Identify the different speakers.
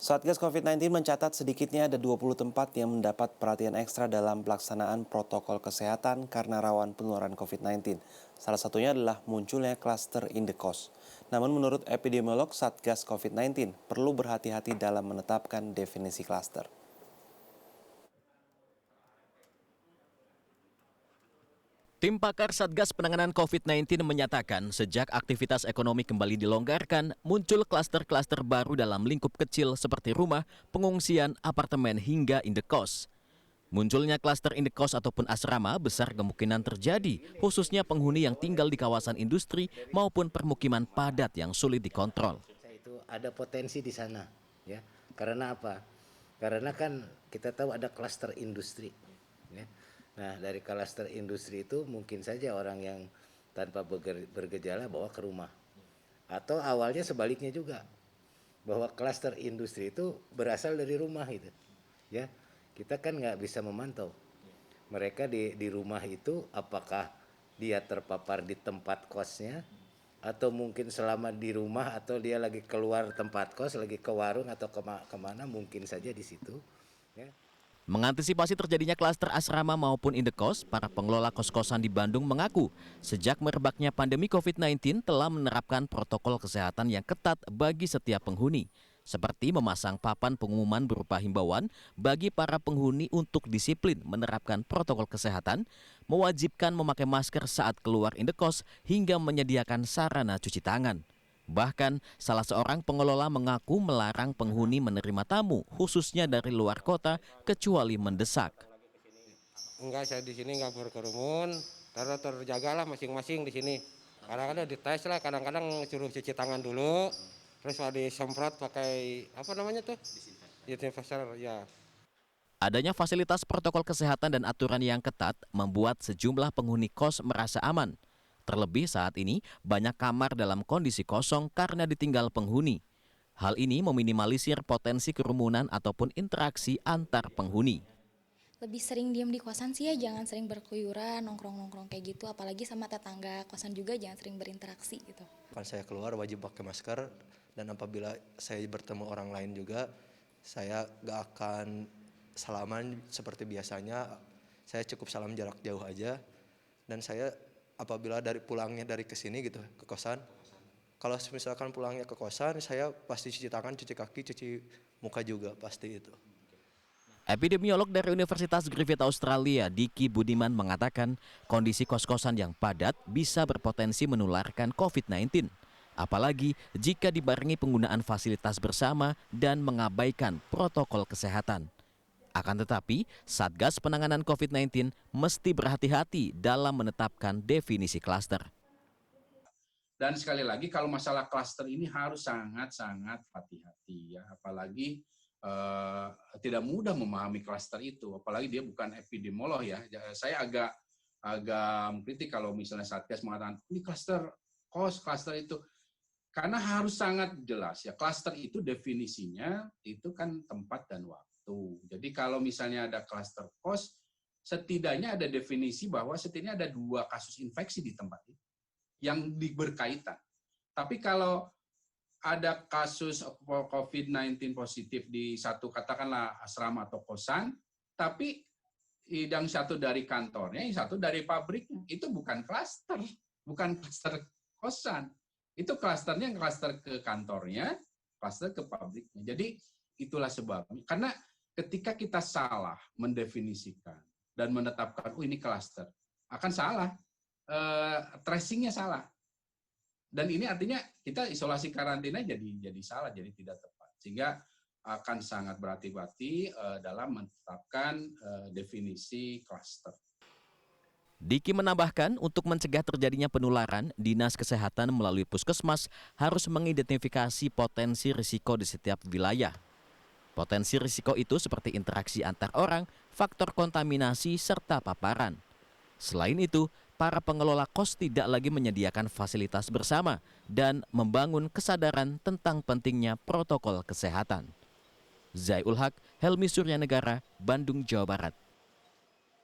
Speaker 1: Satgas COVID-19 mencatat sedikitnya ada 20 tempat yang mendapat perhatian ekstra dalam pelaksanaan protokol kesehatan karena rawan penularan COVID-19. Salah satunya adalah munculnya klaster indekos. Namun menurut epidemiolog Satgas COVID-19 perlu berhati-hati dalam menetapkan definisi klaster.
Speaker 2: Tim pakar Satgas Penanganan COVID-19 menyatakan sejak aktivitas ekonomi kembali dilonggarkan, muncul klaster-klaster baru dalam lingkup kecil seperti rumah, pengungsian, apartemen, hingga indekos. Munculnya klaster indekos ataupun asrama besar kemungkinan terjadi, khususnya penghuni yang tinggal di kawasan industri maupun permukiman padat yang sulit dikontrol.
Speaker 3: Itu ada potensi di sana, ya. Karena apa? Karena kan kita tahu ada klaster industri, ya. Nah, dari klaster industri itu mungkin saja orang yang tanpa bergejala bawa ke rumah. Atau awalnya sebaliknya juga, bahwa klaster industri itu berasal dari rumah itu, ya. Kita kan nggak bisa memantau mereka di rumah itu apakah dia terpapar di tempat kosnya, atau mungkin selama di rumah, atau dia lagi keluar tempat kos, lagi ke warung atau kemana, mungkin saja di situ, ya.
Speaker 2: Mengantisipasi terjadinya klaster asrama maupun indekos, para pengelola kos-kosan di Bandung mengaku sejak merebaknya pandemi COVID-19 telah menerapkan protokol kesehatan yang ketat bagi setiap penghuni, seperti memasang papan pengumuman berupa himbauan bagi para penghuni untuk disiplin menerapkan protokol kesehatan, mewajibkan memakai masker saat keluar indekos, hingga menyediakan sarana cuci tangan. Bahkan, salah seorang pengelola mengaku melarang penghuni menerima tamu, khususnya dari luar kota, kecuali mendesak.
Speaker 4: Enggak, saya di sini nggak berkerumun, karena terjagalah masing-masing di sini. Kadang-kadang dites lah, kadang-kadang suruh cuci tangan dulu, terus disemprot pakai apa namanya tuh? Disinfektan, ya.
Speaker 2: Adanya fasilitas protokol kesehatan dan aturan yang ketat membuat sejumlah penghuni kos merasa aman. Terlebih saat ini banyak kamar dalam kondisi kosong karena ditinggal penghuni. Hal ini meminimalisir potensi kerumunan ataupun interaksi antar penghuni.
Speaker 5: Lebih sering diem di kosan sih ya, jangan sering berkeluyuran, nongkrong-nongkrong kayak gitu, apalagi sama tetangga kosan juga jangan sering berinteraksi gitu.
Speaker 6: Kan saya keluar wajib pakai masker, dan apabila saya bertemu orang lain juga, saya gak akan salaman seperti biasanya. Saya cukup salam jarak jauh aja, dan saya apabila pulangnya dari kesini gitu ke kosan, kalau misalkan pulangnya ke kosan, saya pasti cuci tangan, cuci kaki, cuci muka juga pasti itu.
Speaker 2: Epidemiolog dari Universitas Griffith Australia, Diki Budiman mengatakan kondisi kos-kosan yang padat bisa berpotensi menularkan COVID-19. Apalagi jika dibarengi penggunaan fasilitas bersama dan mengabaikan protokol kesehatan. Akan tetapi, Satgas Penanganan COVID-19 mesti berhati-hati dalam menetapkan definisi klaster.
Speaker 7: Dan sekali lagi kalau masalah klaster ini harus sangat-sangat hati-hati ya, apalagi tidak mudah memahami klaster itu, apalagi dia bukan epidemiolog ya. Saya agak mengkritik kalau misalnya Satgas mengatakan ini klaster kos, klaster itu, karena harus sangat jelas ya, klaster itu definisinya itu kan tempat dan waktu. Jadi kalau misalnya ada klaster kos, setidaknya ada definisi bahwa setidaknya ada 2 kasus infeksi di tempat itu yang berkaitan. Tapi kalau ada kasus COVID-19 positif di satu katakanlah asrama atau kosan, tapi yang satu dari kantornya, yang satu dari pabriknya, itu bukan klaster, bukan klaster kosan. Itu klasternya klaster ke kantornya, klaster ke pabriknya. Jadi itulah sebabnya. Karena ketika kita salah mendefinisikan dan menetapkan, ini klaster, akan salah, tracingnya salah. Dan ini artinya kita isolasi karantina jadi salah, jadi tidak tepat. Sehingga akan sangat berhati-hati dalam menetapkan definisi klaster.
Speaker 2: Diki menambahkan untuk mencegah terjadinya penularan, Dinas Kesehatan melalui Puskesmas harus mengidentifikasi potensi risiko di setiap wilayah. Potensi risiko itu seperti interaksi antar orang, faktor kontaminasi, serta paparan. Selain itu, para pengelola kos tidak lagi menyediakan fasilitas bersama dan membangun kesadaran tentang pentingnya protokol kesehatan. Zai Ul Haq, Helmi Suryanegara, Bandung, Jawa Barat.